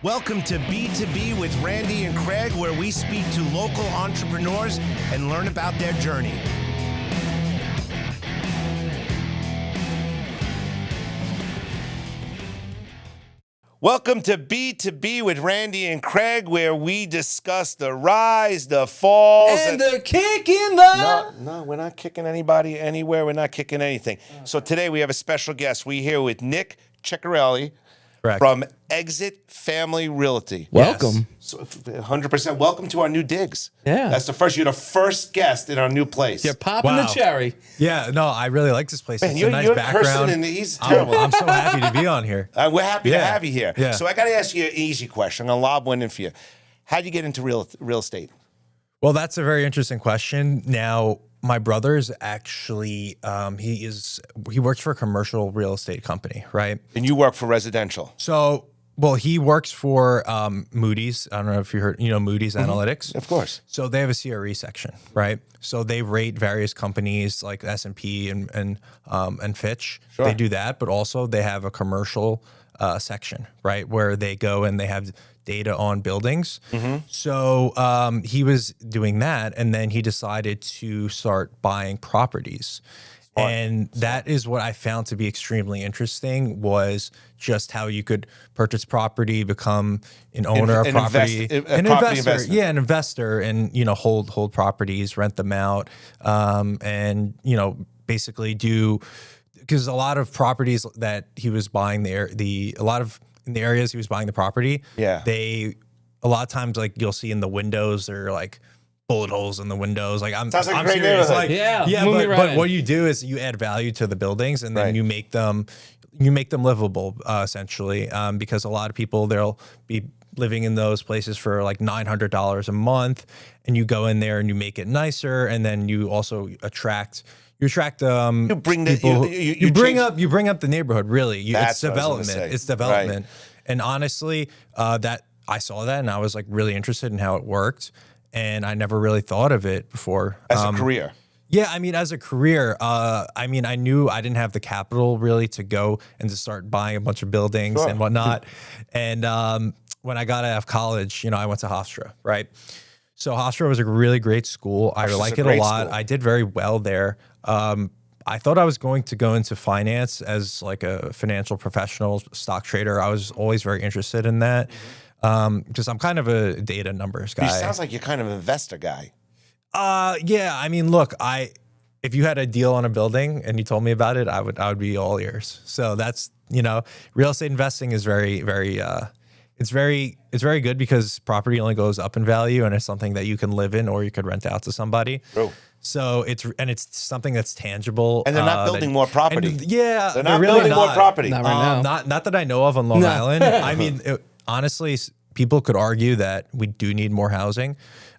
Welcome to B2B with Randy and Craig, where we speak to local entrepreneurs and learn about their journey. Welcome to B2B with Randy and Craig, where we discuss the rise, the falls, and the kicking the... No, we're not kicking anybody anywhere. We're not kicking anything. So today we have a special guest. We're here with Nick Ciccarelli. Correct. From Exit Family Realty. Welcome. Yes. So 100% welcome to our new digs. Yeah. That's the first, you're the first guest in our new place. You're popping the cherry. Yeah, no, I really like this place. Man, it's you're, a nice you're background. cursing and he's terrible. I'm so happy to be on here. We're happy to Yeah. have you here. Yeah. So I got to ask you an easy question. I'm going to lob one in for you. How'd you get into real estate? Well, that's a very interesting question. Now, my brother is actually, he works for a commercial real estate company, right? And you work for residential. So, well, he works for Moody's. I don't know if you heard, Moody's Analytics. Of course. So they have a CRE section, right? So they rate various companies like S&P and Fitch. Sure. They do that, but also they have a commercial section, right, where they go and they have data on buildings. Mm-hmm. So he was doing that, and then he decided to start buying properties. And that is what I found to be extremely interesting, was just how you could purchase property, become an owner of property, an investor. Yeah, an investor, and hold properties, rent them out, and basically do, because a lot of properties that he was buying there, a lot of in the areas he was buying the property, yeah, a lot of times, like, you'll see in the windows, they're like bullet holes in the windows. Like, I'm Sounds like a great serious. neighborhood. Like, but what you do is you add value to the buildings, and then Right. you make them livable, essentially. Because a lot of people, they'll be living in those places for like $900 a month, and you go in there and you make it nicer, and then you also attract. You bring the people, you bring up the neighborhood. Really, That's it's development. what I was gonna say. It's development. Right. And honestly, that I saw that, and I was like really interested in how it worked. And I never really thought of it before. As a career. Yeah, I mean, as a career, I knew I didn't have the capital really to go and to start buying a bunch of buildings and whatnot. And when I got out of college, I went to Hofstra, right? So Hofstra was a really great school. I like it a lot. I did very well there. I thought I was going to go into finance as like a financial professional, stock trader. I was always very interested in that. Because I'm kind of a data numbers guy. He sounds like you're kind of an investor guy. Yeah. I mean, look, if you had a deal on a building and you told me about it, I would be all ears. So that's, real estate investing is very, very, it's very good, because property only goes up in value, and it's something that you can live in or you could rent out to somebody. True. So it's something that's tangible. And they're not building more property. They're not really building more property. Not right now. Not that I know of on Long Island. I mean, honestly, people could argue that we do need more housing.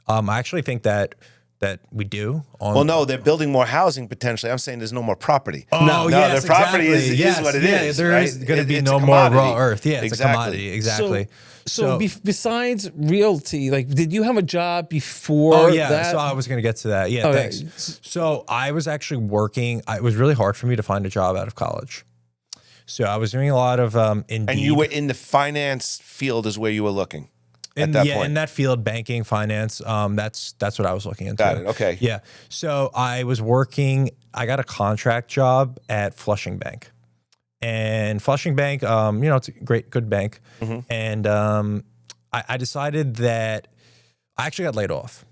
I actually think that we do. Well, no, they're building more housing potentially. I'm saying there's no more property. No, their property is what it is. There right? is going to be It's no a more commodity. raw earth. Yeah, it's Exactly. a commodity. Exactly. So besides realty, like, did you have a job before Oh, yeah. that? So I was going to get to that. Yeah, Okay. thanks. So I was actually working. It was really hard for me to find a job out of college. So I was doing a lot of Indeed. And you were in the finance field is where you were looking at that point. In that field, banking, finance, that's what I was looking into. Got it. Okay. Yeah. So I was working, I got a contract job at Flushing Bank. And Flushing Bank, it's a good bank. Mm-hmm. And I decided that I actually got laid off.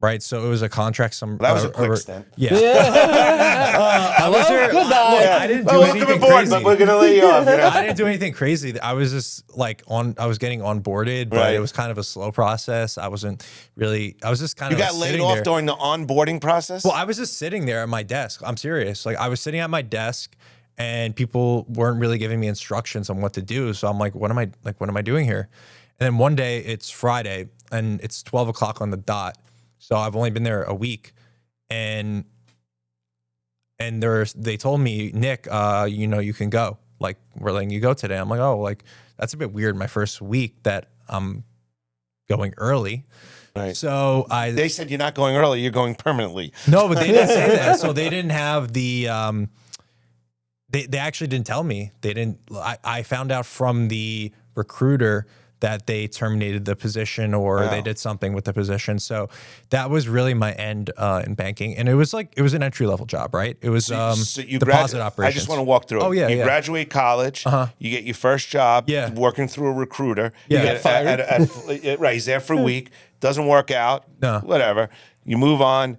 Right, so it was a contract. That was a quick stint. Yeah, I was there. Goodbye. I didn't do Welcome anything aboard, crazy. but we're gonna lay you off. I didn't do anything crazy. I was just I was getting onboarded, but Right. it was kind of a slow process. I was just kind You of got laid sitting off there. during the onboarding process? Well, I was just sitting there at my desk. I'm serious. Like, I was sitting at my desk, and people weren't really giving me instructions on what to do. So I'm like, what am I doing here? And then one day, it's Friday, and it's 12 o'clock on the dot. So I've only been there a week, and they told me, Nick, you can go. Like, we're letting you go today. I'm like, oh, like, that's a bit weird. My first week that I'm going early. Right. So They said you're not going early, you're going permanently. no, but they didn't say that. So they didn't have the, they actually didn't tell me. They didn't, I found out from the recruiter that they terminated the position or they did something with the position. So that was really my end in banking. And it was an entry level job, right? It was So you deposit operations. I just want to walk through it. Oh, yeah, You yeah. graduate college. You get your first job working through a recruiter. Yeah. You Get fired. right, he's there for a week. Doesn't work out. No. Whatever. You move on,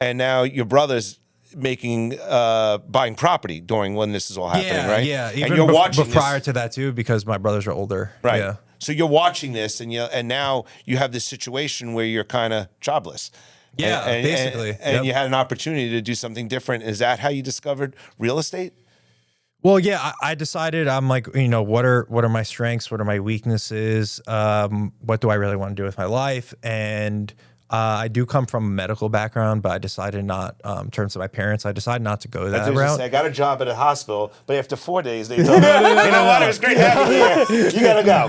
and now your brother's buying property during when this is all happening, right? Yeah, and you're watching but prior to that too, because my brothers are older. Right. Yeah. So you're watching this, and now you have this situation where you're kind of jobless. Yeah, basically. And you had an opportunity to do something different. Is that how you discovered real estate? Well, yeah, I decided I'm like, what are my strengths? What are my weaknesses? What do I really want to do with my life? And I do come from a medical background, but I decided not, in terms of my parents, I decided not to go that route. I got a job at a hospital, but after 4 days, they told me, you know what, it was great having you here. You got to go.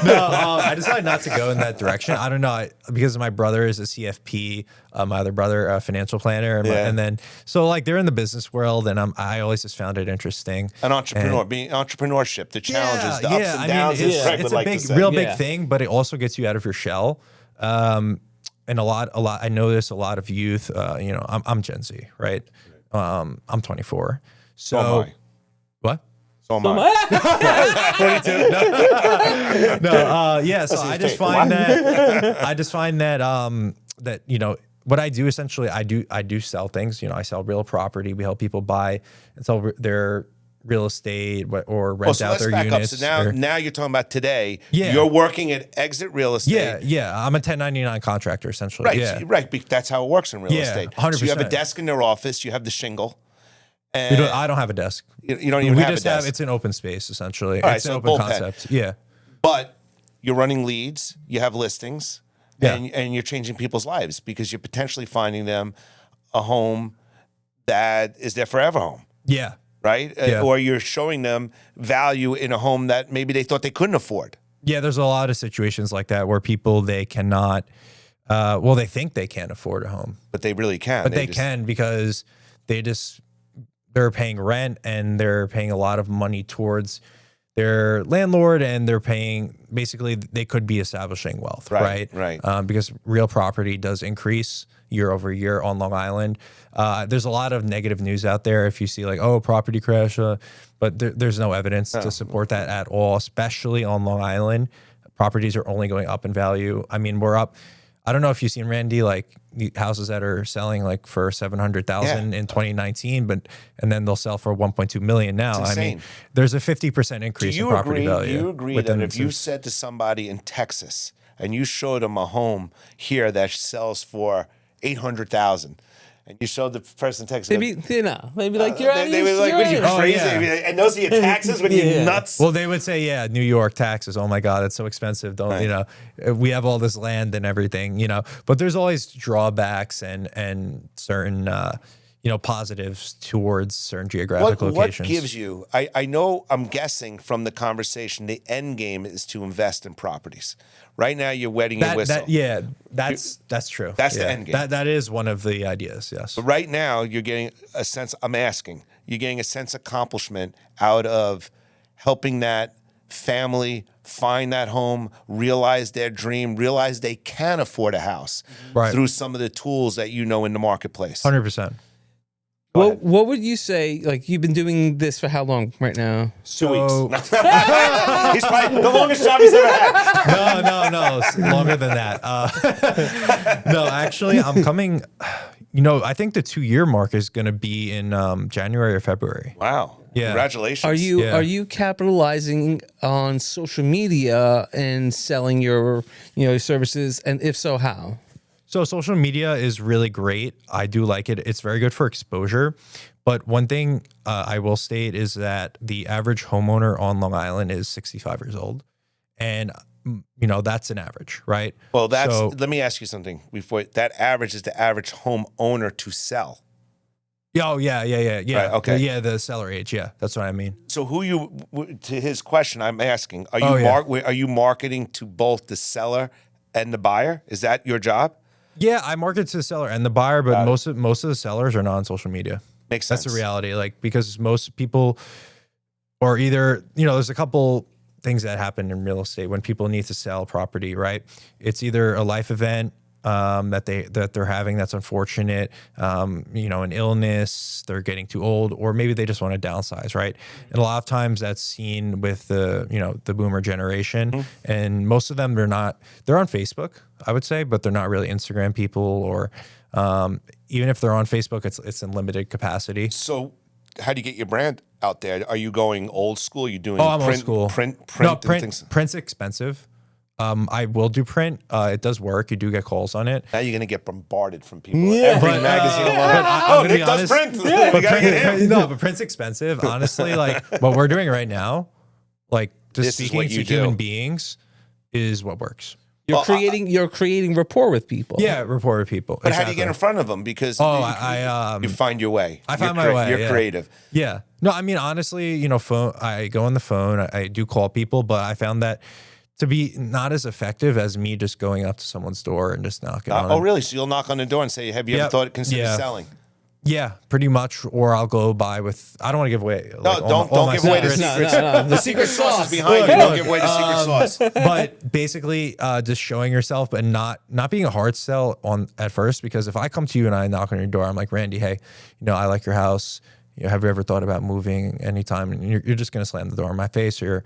No, I decided not to go in that direction. I don't know, because my brother is a CFP, my other brother, a financial planner. And then, so like they're in the business world, and I always just found it interesting. An entrepreneur, being entrepreneurship, the challenges, the ups and downs. It's a real big thing, but it also gets you out of your shell. And a lot. I notice a lot of youth. I'm Gen Z, right? I'm 24. So am I. What? So am I. 42. No. Yeah. So I just find that. That what I do essentially, I do sell things. I sell real property. We help people buy and sell their real estate or rent out their units. So now you're talking about today. Yeah. You're working at Exit Real Estate. Yeah. I'm a 1099 contractor essentially. Right. Yeah. Right. That's how it works in real estate. 100%. So you have a desk in their office. You have the shingle. And I don't have a desk. You don't even have a desk. It's an open space essentially. All right, it's an so open bullpen. concept. Yeah. But you're running leads. You have listings. And you're changing people's lives because you're potentially finding them a home that is their forever home. Yeah. Right? Yeah. Or you're showing them value in a home that maybe they thought they couldn't afford. Yeah, there's a lot of situations like that where people, they cannot, they think they can't afford a home. But they really can. But they can because they're paying rent and they're paying a lot of money towards their landlord, and they're paying, basically they could be establishing wealth, right? Because real property does increase year over year on Long Island. There's a lot of negative news out there. If you see like, property crash, but there's no evidence to support that at all, especially on Long Island. Properties are only going up in value. I mean, we're up. I don't know if you've seen, Randy, like the houses that are selling like for $700,000 in 2019, and then they'll sell for 1.2 million now. I mean, there's a 50% increase in property value. Do you agree that if you said to somebody in Texas and you showed them a home here that sells for $800,000, and you showed the person in Texas, maybe like you're they were like, "What are you crazy?" And those are your taxes? What are you nuts? Well, they would say, New York taxes. Oh my God, that's so expensive. We have all this land and everything, But there's always drawbacks and certain positives towards certain geographic locations. What gives you? I know. I'm guessing from the conversation, the end game is to invest in properties. Right now, you're wetting your whistle. That's true. That's the end game. That is one of the ideas. Yes. But right now, you're getting a sense. You're getting a sense of accomplishment out of helping that family find that home, realize their dream, realize they can afford a house through some of the tools that in the marketplace. 100%. What would you say? Like, you've been doing this for how long right now? 2 weeks. He's probably the longest job he's ever had. No, it's longer than that. No, actually, I'm coming. I think the 2-year mark is going to be in January or February. Wow. Yeah. Congratulations. Are you capitalizing on social media and selling your services? And if so, how? So social media is really great. I do like it. It's very good for exposure. But one thing I will state is that the average homeowner on Long Island is 65 years old. And, that's an average, right? Well, let me ask you something before. That average is the average homeowner to sell. Oh, yeah. Right, okay. Yeah, the seller age. Yeah, that's what I mean. So to his question, I'm asking, are you marketing to both the seller and the buyer? Is that your job? Yeah, I market to the seller and the buyer, but most of the sellers are not on social media. Makes sense. That's the reality. Like, because most people, or either, there's a couple things that happen in real estate when people need to sell property, right? It's either a life event that they're having that's unfortunate, an illness, they're getting too old, or maybe they just want to downsize, right? And a lot of times that's seen with the boomer generation, and most of them they're on Facebook, I would say, but they're not really Instagram people, or even if they're on Facebook, it's in limited capacity. So how do you get your brand out there? Are you going old school? Are you doing I'm old school. print No, and things? print's expensive. I will do print. It does work. You do get calls on it. Now you're gonna get bombarded from people. Yeah. Every magazine. Nick does print. We gotta get him. No, but print's expensive. Honestly, like what we're doing right now, like just This is speaking what to you human do. beings is what works. You're creating rapport with people. Yeah, rapport with people. But how do you get in front of them? Because you find your way. I find my way. You're yeah. creative. Yeah. No, I mean honestly, phone. I go on the phone. I do call people, but I found that to be not as effective as me just going up to someone's door and just knocking on. Oh, really? So you'll knock on the door and say, "Have you ever considered selling?" Yeah, pretty much. Or I'll go by with. I don't want to give away. No, don't give away the secrets. No. The secret sauce is behind you. Don't give away the secret sauce. But basically, just showing yourself, but not being a hard sell at first. Because if I come to you and I knock on your door, I'm like, Randy, hey, I like your house. Have you ever thought about moving anytime? And you're just gonna slam the door in my face, or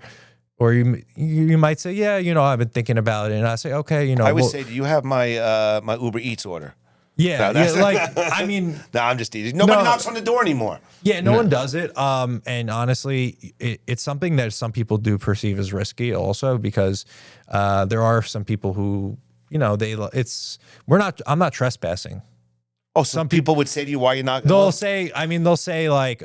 you might say, yeah, I've been thinking about it, and I say, okay, I would say, do you have my my Uber Eats order? Yeah, I mean, no, I'm just teasing. Nobody knocks on the door anymore. Yeah, no one does it. And honestly, it's something that some people do perceive as risky, also because there are some people who, I'm not trespassing. Oh, some people would say to you, why you're not? They'll say like,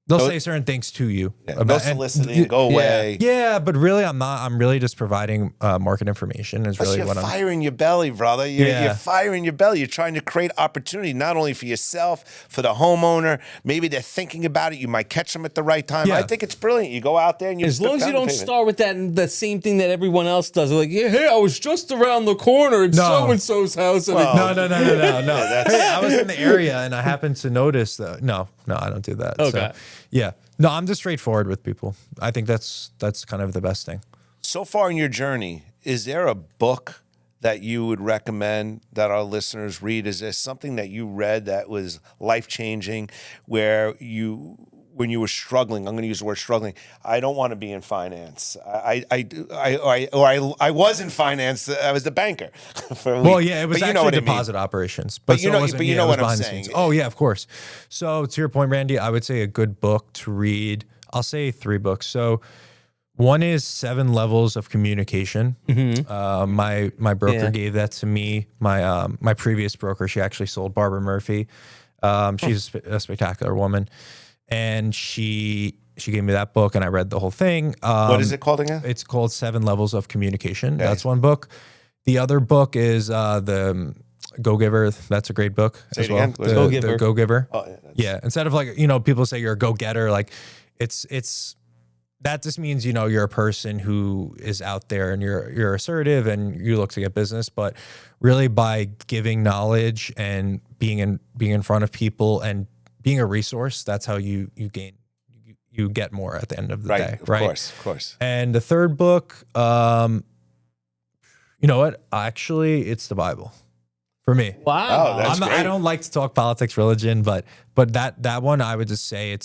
they'll say certain things to you. Yeah, no soliciting, go away. Yeah, but really, I'm not. I'm really just providing market information. Is really what I'm. You're firing your belly, brother. You're firing your belly. You're trying to create opportunity, not only for yourself, for the homeowner. Maybe they're thinking about it. You might catch them at the right time. Yeah. I think it's brilliant. You go out there and you. As long as you don't start with the same thing that everyone else does. Like, yeah, hey, I was just around the corner at so and so's house. And no. Hey, I was in the area and I happened to notice that. No, I don't do that. Okay. So, yeah. No, I'm just straightforward with people. I think that's kind of the best thing. So far in your journey, is there a book that you would recommend that our listeners read? Is there something that you read that was life-changing where when you were struggling, I'm going to use the word struggling, I don't want to be in finance. I was in finance. I was the banker. Well, yeah, it was actually deposit operations. But you know what I'm saying. Oh, yeah, of course. So to your point, Randy, I would say a good book to read, I'll say 3 books. So one is 7 Levels of Communication. Mm-hmm. My broker gave that to me. My previous broker, she actually sold Barbara Murphy. She's a spectacular woman. And she gave me that book, and I read the whole thing. What is it called again? It's called 7 Levels of Communication. Okay. That's one book. The other book is the Go-Giver. That's a great book as well. The Go-Giver. The Go-Giver. Oh, yeah. Instead of like, people say you're a go-getter, like it's that just means, you're a person who is out there and you're assertive and you look to get business, but really by giving knowledge and being in front of people and being a resource, that's how you get more at the end of the day. Right. Of course. And the third book, you know what? Actually, it's the Bible for me. Wow. Oh, that's great. I don't like to talk politics, religion, but that one, I would just say it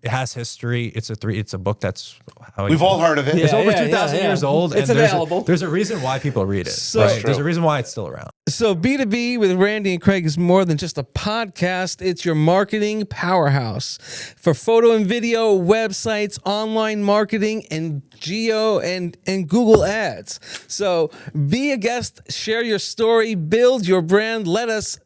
has history. It's a book that's how we've all heard of it. It's over 2,000 years old. It's and available. There's a reason why people read it. Right? There's a reason why it's still around. So B2B with Randy and Craig is more than just a podcast. It's your marketing powerhouse for photo and video, websites, online marketing, and geo and Google ads. So be a guest, share your story, build your brand. Let us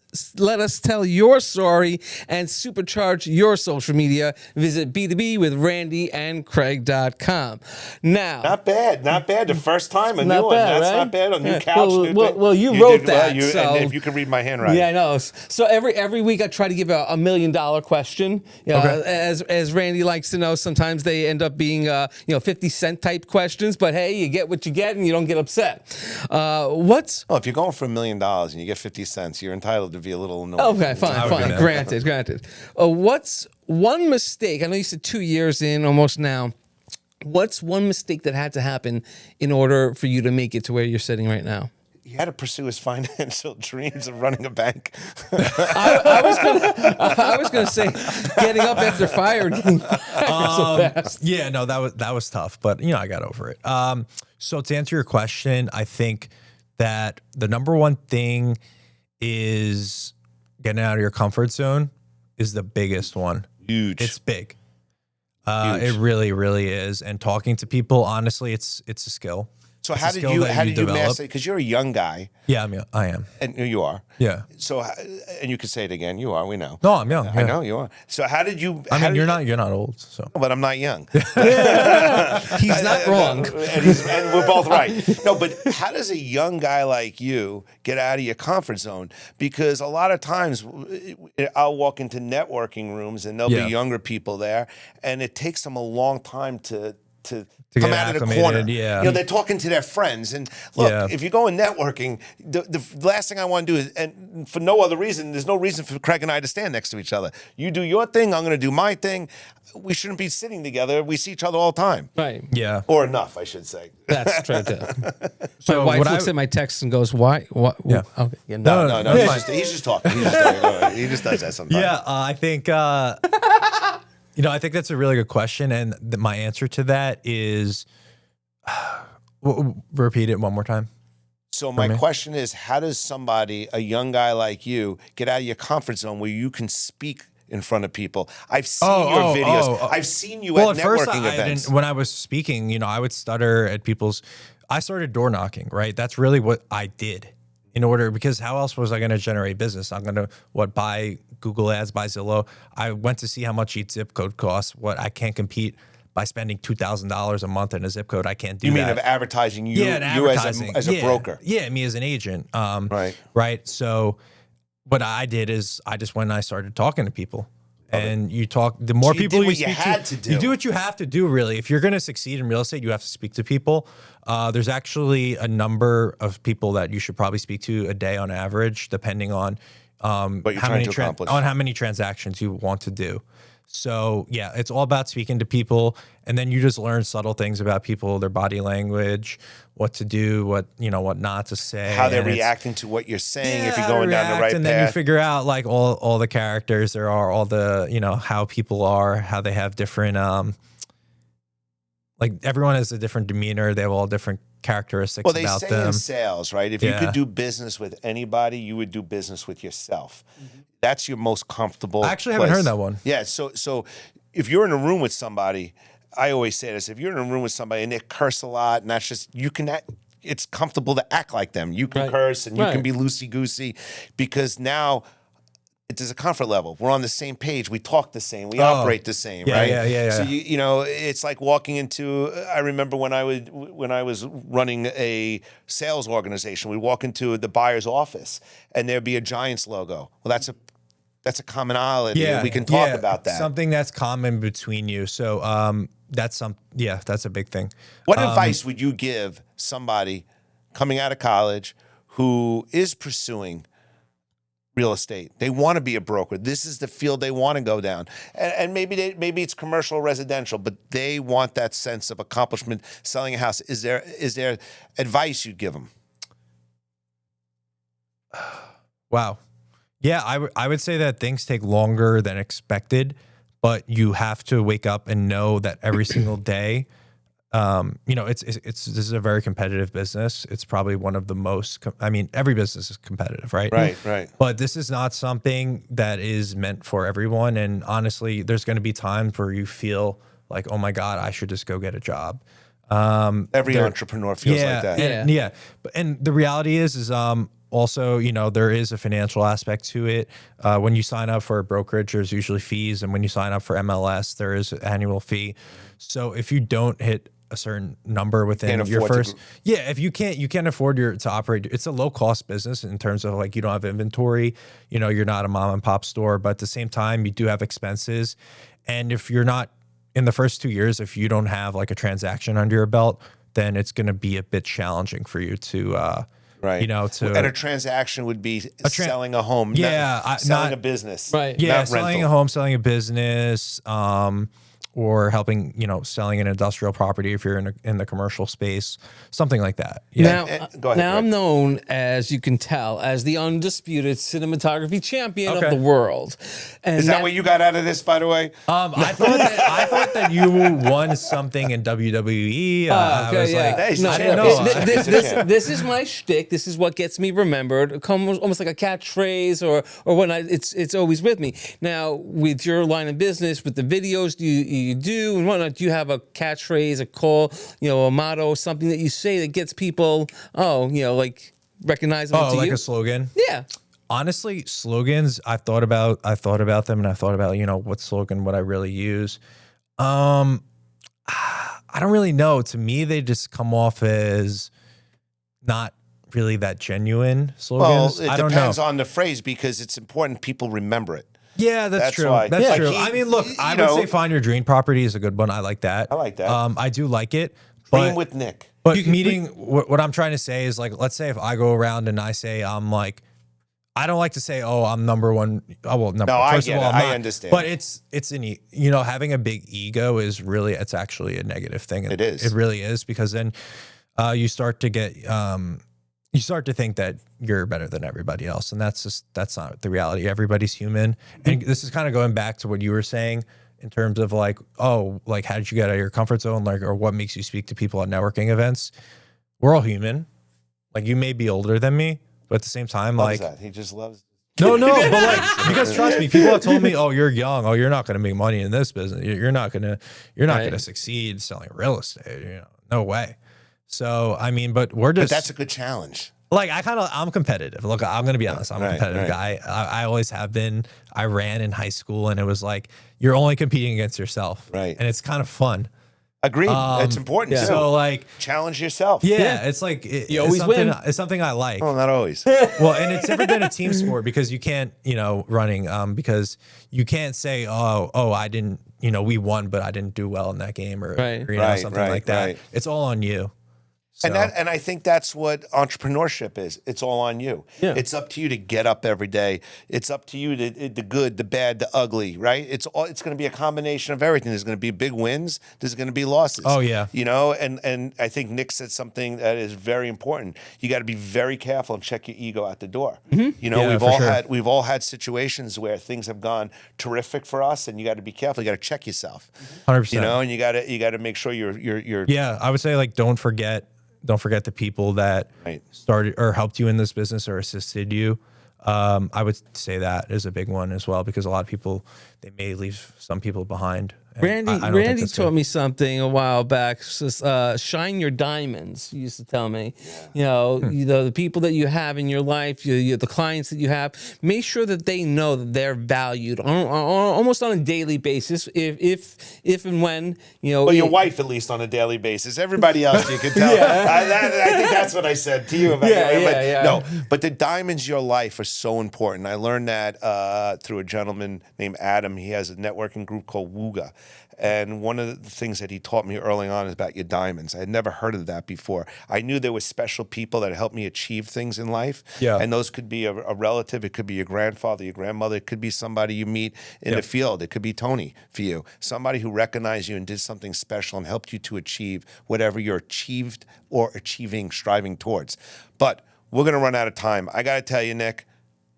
tell your story and supercharge your social media. Visit b2bwithrandyandcraig.com. Now, not bad. The first time, a new one. That's right? Not bad. A new couch. Well, you wrote that. Well, so, and if you can read my handwriting. Yeah, I know. So every week I try to give a $1 million question. Okay. As Randy likes to know, sometimes they end up being 50-cent type questions. But hey, you get what you get, and you don't get upset. If you're going for $1 million and you get 50 cents, you're entitled to be a little annoyed. Okay, fine. Granted. What's one mistake? I know you said 2 years in almost now. What's one mistake that had to happen in order for you to make it to where you're sitting right now? He had to pursue his financial dreams of running a bank. I was gonna say getting up after fire and getting fired so fast. Yeah, no, that was tough, but you know, I got over it. So to answer your question, I think that the number one thing is getting out of your comfort zone is the biggest one. Huge. It's big. It really, really is. And talking to people, honestly, it's a skill. So It's how a did skill you that develop. master? Because you're a young guy, Yeah, I am. and you are. Yeah. So, and you can say it again. You are. We know. No, I'm young. I yeah. know you are. So how did you? I how mean, did you're not old, so. But I'm not young. He's not wrong. And we're both right. No, but how does a young guy like you get out of your comfort zone? Because a lot of times I'll walk into networking rooms and there'll Yeah. be younger people there, and it takes them a long time to get come out of the acclimated, corner. yeah. You know, they're talking to their friends. And look, Yeah. if you go in networking, the last thing I want to do is, and for no other reason, there's no reason for Craig and I to stand next to each other. You do your thing, I'm going to do my thing. We shouldn't be sitting together. We see each other all the time. Right. Yeah. Or enough, I should say. That's true too. So My wife what looks at my text and goes, "Why? What? Yeah. Okay. Yeah, No, Yeah. he's just talking. He's just talking. He just does that sometimes. Yeah, I think you know, I think that's a really good question, and my answer to that is repeat it one more time. So my me? question is, how does somebody, a young guy like you, get out of your comfort zone where you can speak in front of people? I've seen your videos. I've seen you at first, networking events. when I was speaking, you know, I would stutter at people's. I started door knocking, right? That's really what I did in order, because how else was I going to generate business? I'm going to buy Google Ads, buy Zillow. I went to see how much each zip code costs. What I can't compete by spending $2,000 a month in a zip code. I can't do You that. mean of advertising you, Yeah, and you advertising. as a broker. Yeah, me as an agent. Right. Right. So what I did is I just went and I started talking to people. And you talk, the more So you people did you what you speak had to, to do. you do what you have to do, really. If you're going to succeed in real estate, you have to speak to people. There's actually a number of people that you should probably speak to a day on average, depending on What you're trying to accomplish. on how many transactions you want to do. So yeah, it's all about speaking to people, and then you just learn subtle things about people, their body language, what to do, what not to say, How they're and it's- reacting to what you're saying, if you're how to going down the react, right and path. then you figure out like all the characters there are, all the how people are, how they have different like everyone has a different demeanor, they have all different characteristics Well, they about say them. in sales, right? If you Yeah. could do business with anybody, you would do business with yourself. That's your most comfortable. I actually haven't place. heard that one. Yeah. So if you're in a room with somebody, I always say this: if you're in a room with somebody and they curse a lot, and that's just it's comfortable to act like them. You can Right. curse and you can Right. be loosey goosey, because now there's a comfort level. We're on the same page. We talk the same. We operate the same, Yeah, right? yeah. So you know, it's like walking into. I remember when I was running a sales organization, we'd walk into the buyer's office and there'd be a Giants logo. Well, that's a commonality. Yeah, We can talk about that. Something that's common between you. So that's a big thing. What advice would you give somebody coming out of college who is pursuing real estate? They want to be a broker. This is the field they want to go down. And maybe it's commercial or residential, but they want that sense of accomplishment selling a house. Is there advice you'd give them? Wow. Yeah, I would say that things take longer than expected, but you have to wake up and know that every single day, this is a very competitive business. It's probably one of the most, every business is competitive, right? Right. But this is not something that is meant for everyone. And honestly, there's going to be times where you feel like, oh my God, I should just go get a job. Every entrepreneur feels like that. And the reality is also, there is a financial aspect to it. When you sign up for a brokerage, there's usually fees. And when you sign up for MLS, there is an annual fee. So if you don't hit a certain number within your first, if you can't afford to operate, it's a low cost business in terms of like, you don't have inventory, you're not a mom and pop store, but at the same time, you do have expenses. And if you're not in the first 2 years, if you don't have like a transaction under your belt, then it's going to be a bit challenging for you to, Right. And a transaction would be selling a home. Selling a business. Right. Yeah, not selling rental. a home, selling a business, or helping, selling an industrial property if you're in the commercial space, something like that. Yeah. Now, Go ahead, now Greg. I'm known, as you can tell, as the undisputed cinematography champion Okay. of the world. And Is that what you got out of this, by the way? I thought that you won something in WWE. I was like, Hey, No, I didn't no, know. this is my shtick. This is what gets me remembered. Almost like a catchphrase or whatnot. It's always with me. Now, with your line of business, with the videos you do and whatnot, do you have a catchphrase, a call, a motto, something that you say that gets people, like recognizable to like you? a slogan. Yeah. Honestly, slogans, I've thought about them, and I thought about, what slogan would I really use. I don't really know. To me, they just come off as not really that genuine slogans. Well, it I don't depends know. on the phrase because it's important people remember it. Yeah, that's true. why. That's Yeah. true. Like I mean, look, I would say find your dream property is a good one. I like that. I like that. I do like it. Dream But, with Nick. but what I'm trying to say is, like, let's say if I go around and I say I'm like, I don't like to say, oh, I'm number one. Oh, well, number No, one. I First get of all, it. I'm I not. understand. But it's having a big ego is really, it's actually a negative thing. It is. It really is, because then you start to get, you start to think that you're better than everybody else. And that's not the reality. Everybody's human. And this is kind of going back to what you were saying in terms of like, oh, like, how did you get out of your comfort zone? Like, or what makes you speak to people at networking events? We're all human. Like, you may be older than me, but at the same time, Loves like, that. He just loves. no, but like, because trust me, people have told me, oh, you're young. Oh, you're not going to make money in this business. You're not going to succeed selling real estate. No way. So, I mean, but we're just, But that's a good challenge. like, I'm competitive. Look, I'm going to be honest. I'm a Right, competitive right. guy. I always have been. I ran in high school, and it was like, you're only competing against yourself. Right. And it's kind of fun. Agreed. It's important too. So, like, Challenge yourself. yeah, it's like, You always win. It's something I like. Well, not always. Well, and it's never been a team sport, because you can't, running, because you can't say, oh, I didn't, we won, but I didn't do well in that game, or, Right. Right, something like that. right. It's all on you. So, And I think that's what entrepreneurship is. It's all on you. Yeah. It's up to you to get up every day. It's up to you to the good, the bad, the ugly, right? It's going to be a combination of everything. There's going to be big wins. There's going to be losses. Oh, yeah. And I think Nick said something that is very important. You got to be very careful and check your ego out the door. Mm-hmm. Yeah, We've all had situations where things have gone terrific for us, and you got to be careful. You got to check yourself. 100%. And you got to make sure you're Yeah, I would say, like, don't forget the people that Right. started or helped you in this business or assisted you. I would say that is a big one as well, because a lot of people, they may leave some people behind. And I don't think Randy that's taught good. me something a while back. Shine your diamonds. He used to tell me, the people that you have in your life, the clients that you have, make sure that they know that they're valued almost on a daily basis. If and when Well, your wife, at least on a daily basis. Everybody else, you can tell. I think that's what I said to you about your wife. Yeah. No, but the diamonds in your life are so important. I learned that through a gentleman named Adam. He has a networking group called Wooga. And one of the things that he taught me early on is about your diamonds. I had never heard of that before. I knew there were special people that helped me achieve things in life. Yeah. And those could be a relative. It could be your grandfather, your grandmother. It could be somebody you meet in the field. It could be Tony for you. Somebody who recognized you and did something special and helped you to achieve whatever you're achieved or striving towards. But we're going to run out of time. I got to tell you, Nick,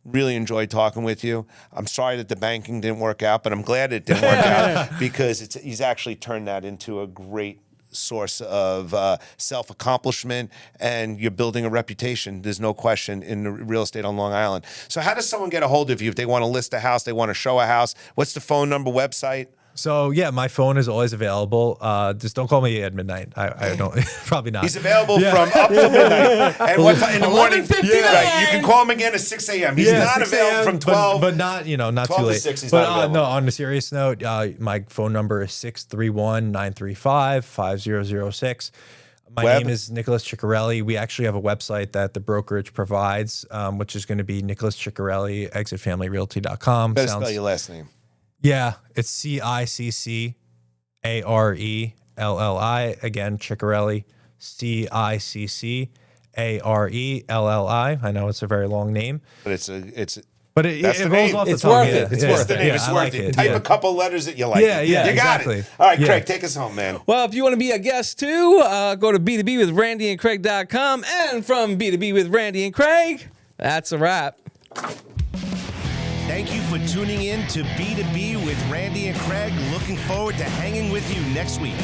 really enjoyed talking with you. I'm sorry that the banking didn't work out, but I'm glad it didn't work out, because he's actually turned that into a great source of self-accomplishment, and you're building a reputation, there's no question, in the real estate on Long Island. So how does someone get a hold of you if they want to list a house, they want to show a house? What's the phone number, website? So yeah, my phone is always available. Just don't call me at midnight. I don't, probably not. He's available from up to midnight. And what time in the morning? 11:59. Right. You can call him again at 6 a.m. He's not 6 available a.m., from 12. but not, not 12 too to late. 6, he's but not available. no, on a serious note, my phone number is 631-935-5006. My Web? name is Nicholas Ciccarelli. We actually have a website that the brokerage provides, which is going to be Nicholas Ciccarelli, exitfamilyrealty.com. Better spell your last name. Yeah, it's Ciccarelli. Again, Ciccarelli, Ciccarelli. I know it's a very long name, But it's But it That's the rolls name. off the It's tongue. worth Yeah, it. It's yeah, worth The it. name yeah, is I worth like it. Type yeah. a couple letters that you like. Yeah, yeah, You got exactly. it. All right, Yeah. Craig, take us home, man. Well, if you want to be a guest too, go to b2b with randyandcraig.com. And from B2B with Randy and Craig, that's a wrap. Thank you for tuning in to B2B with Randy and Craig. Looking forward to hanging with you next week.